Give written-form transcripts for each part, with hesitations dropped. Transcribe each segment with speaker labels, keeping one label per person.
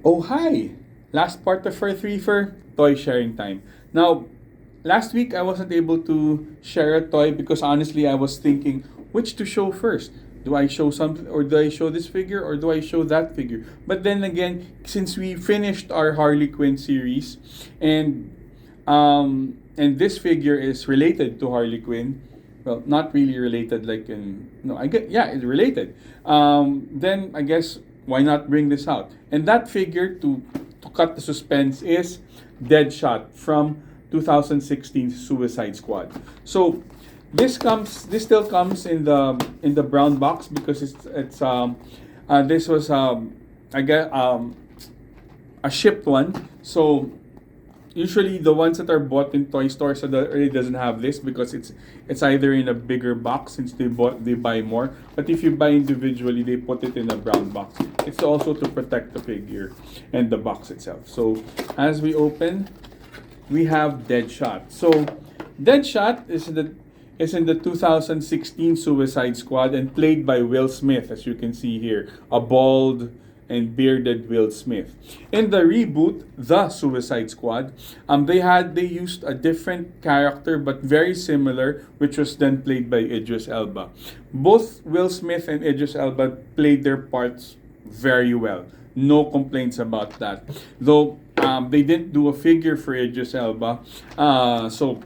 Speaker 1: Oh, hi! Last part of our threefer, toy sharing time. Now, last week I wasn't able to share a toy because honestly I was thinking which to show first. Do I show something or do I show this figure or do I show that figure? But then again, since we finished our Harley Quinn series and this figure is related to Harley Quinn, well, not really related like in no, I get yeah, it's related. Then I guess why not bring this out? And that figure to cut the suspense is Deadshot from 2016 Suicide Squad. So this still comes in the brown box because it's this was I guess a shipped one. So usually the ones that are bought in toy stores so that really doesn't have this because it's either in a bigger box since they buy more, but if you buy individually they put it in a brown box. It's also to protect the figure and the box itself. So as we open, we have Deadshot. So Deadshot is in the 2016 Suicide Squad and played by Will Smith, as you can see here, a bald and bearded Will Smith. In the reboot, The Suicide Squad, they used a different character but very similar, which was then played by Idris Elba. Both Will Smith and Idris Elba played their parts very well. No complaints about that. Though they didn't do a figure for Idris Elba, so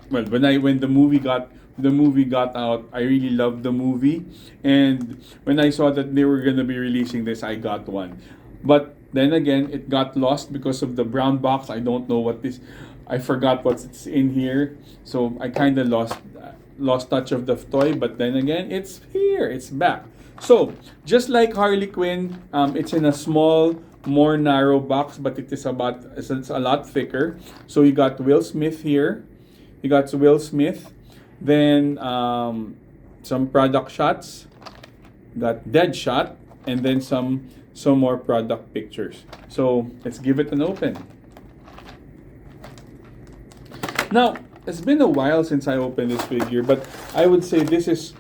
Speaker 1: when the movie got out, I really loved the movie, and when I saw that they were gonna be releasing this, I got one. But then again, it got lost because of the brown box. I don't know what this. I forgot what's in here, so I kind of lost touch of the toy. But then again, it's here. It's back. So just like Harley Quinn, it's in a small, more narrow box, but it's a lot thicker. So you got Will Smith here. You got Will Smith. Then some product shots. Got Deadshot, and then some more product pictures. So let's give it an open. Now it's been a while since I opened this figure, but I would say this is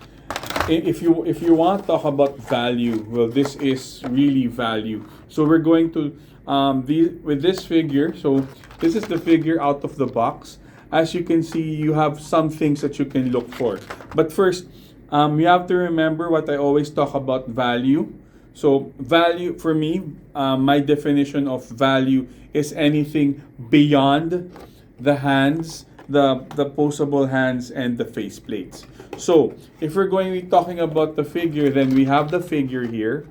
Speaker 1: if you want to talk about value, well, this is really value. So we're going to with this figure. So this is the figure out of the box. As you can see, you have some things that you can look for. But first, you have to remember what I always talk about: value. So value for me, my definition of value is anything beyond the hands, the posable hands, and the face plates. So if we're going to be talking about the figure, then we have the figure here.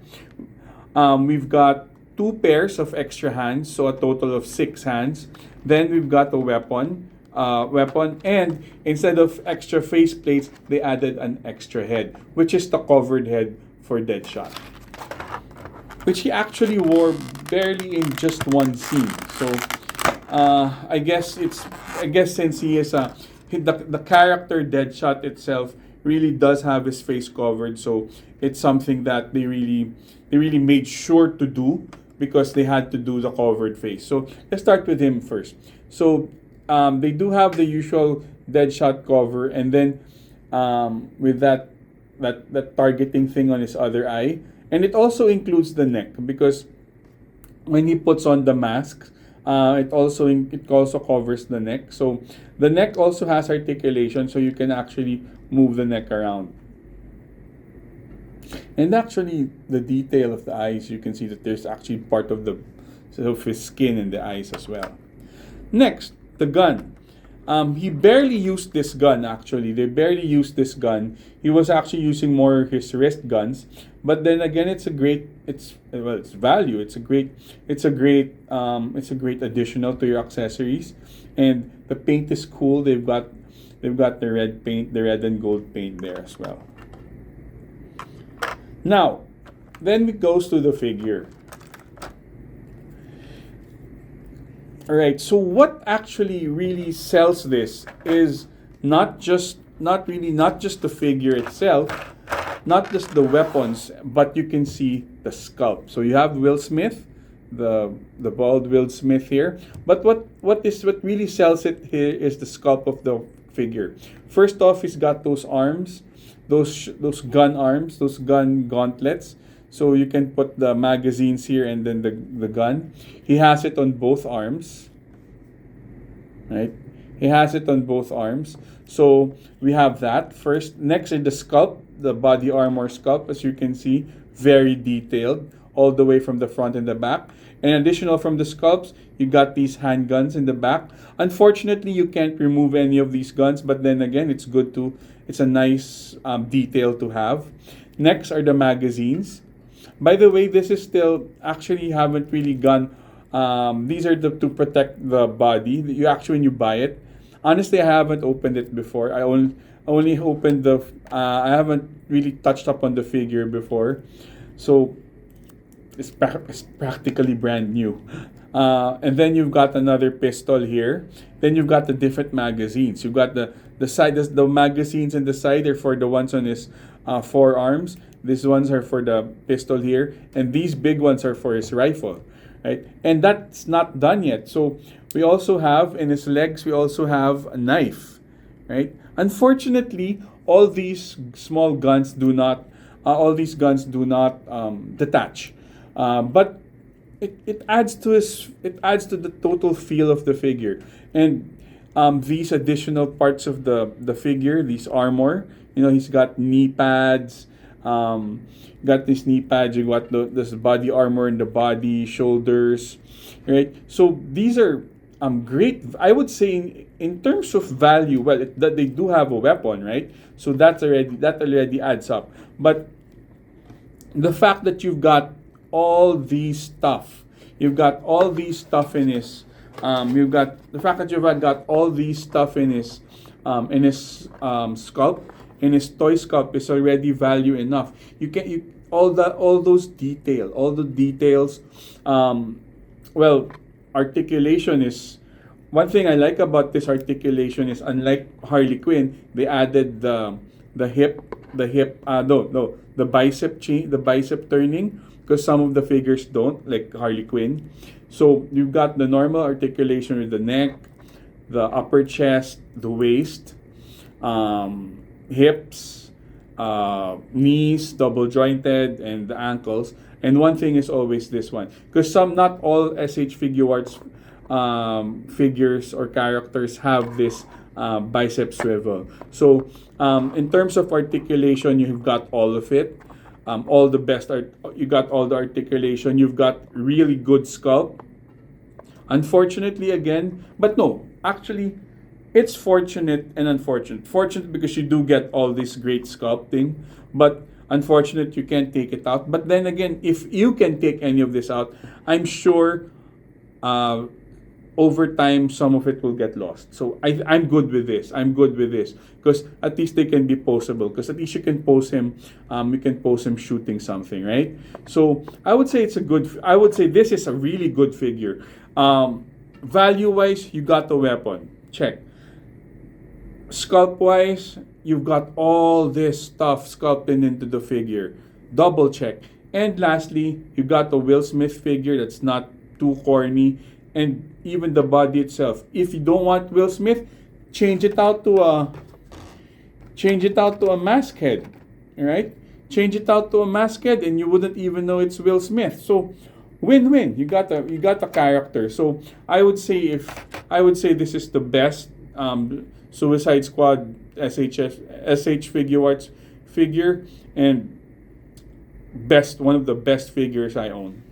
Speaker 1: We've got two pairs of extra hands, so a total of 6 hands. Then we've got a weapon, and instead of extra face plates, they added an extra head, which is the covered head for Deadshot, which he actually wore barely in just one scene. So I guess since he is the character Deadshot itself really does have his face covered, so it's something that they really made sure to do because they had to do the covered face. So let's start with him first. So they do have the usual Deadshot cover, and then with that targeting thing on his other eye, and it also includes the neck because when he puts on the mask, it also covers the neck. So the neck also has articulation, so you can actually move the neck around. And actually, the detail of the eyes, you can see that there's actually part of his skin in the eyes as well. Next, the gun. He barely used this gun. Actually, they barely used this gun. He was actually using more his wrist guns. But then again, it's value. It's a great additional to your accessories, and the paint is cool. They've got the red paint, the red and gold paint there as well. Now, then it goes to the figure. Alright, so what actually really sells this is not just the figure itself, not just the weapons, but you can see the sculpt. So you have Will Smith, the bald Will Smith here. But what really sells it here is the sculpt of the figure. First off, he's got those arms, those gun arms, those gun gauntlets. So you can put the magazines here and then the gun. He has it on both arms, right? He has it on both arms. So we have that first. Next is the sculpt, the body armor sculpt, as you can see, very detailed all the way from the front and the back. And additional from the sculpts, you got these handguns in the back. Unfortunately, you can't remove any of these guns, but then again, it's good to, it's a nice detail to have. Next are the magazines. By the way, this is still, actually haven't really gone, these are to protect the body. You actually, when you buy it, honestly, I haven't opened it before. I only opened the, I haven't really touched up on the figure before. So, it's practically brand new. And then you've got another pistol here. Then you've got the different magazines. You've got the side, the magazines in the side are for the ones on his forearms. These ones are for the pistol here. And these big ones are for his rifle. Right? And that's not done yet. So we also have, in his legs, we also have a knife. Right? Unfortunately, all these small guns do not, detach. But it adds to the total feel of the figure. And these additional parts of the figure, these armor, he's got knee pads, got this knee pads, you got this body armor in the body, shoulders, right? So these are great. I would say in terms of value, well, that they do have a weapon, right? So that already adds up. But the fact that you've got all these stuff, you've got all these stuff in his, you've got the fact that you've got all these stuff in his sculpt, in his toy sculpt is already value enough. All the details. Well, articulation is one thing I like about this articulation is, unlike Harley Quinn, they added the bicep turning, because some of the figures don't, like Harley Quinn. So you've got the normal articulation with the neck, the upper chest, the waist, hips, knees, double jointed, and the ankles. And one thing is always this one, because not all SH Figuarts figures or characters have this bicep swivel. So in terms of articulation, you've got all of it. You got all the articulation. You've got really good sculpt. Unfortunately, again, but no, actually, it's fortunate and unfortunate. Fortunate because you do get all this great sculpting, but unfortunate you can't take it out. But then again, if you can take any of this out, I'm sure over time some of it will get lost. So I'm good with this. Because at least they can be poseable. Because at least you can pose him. You can pose him shooting something, right? So I would say this is a really good figure. Value wise, you got the weapon. Check. Sculpt wise, you've got all this stuff sculpted into the figure. Double check. And lastly, you got the Will Smith figure that's not too corny. And even the body itself. If you don't want Will Smith, change it out to a mask head. Alright? Change it out to a mask head and you wouldn't even know it's Will Smith. So win-win. You got a character. So I would say this is the best Suicide Squad SH Figuarts figure, and one of the best figures I own.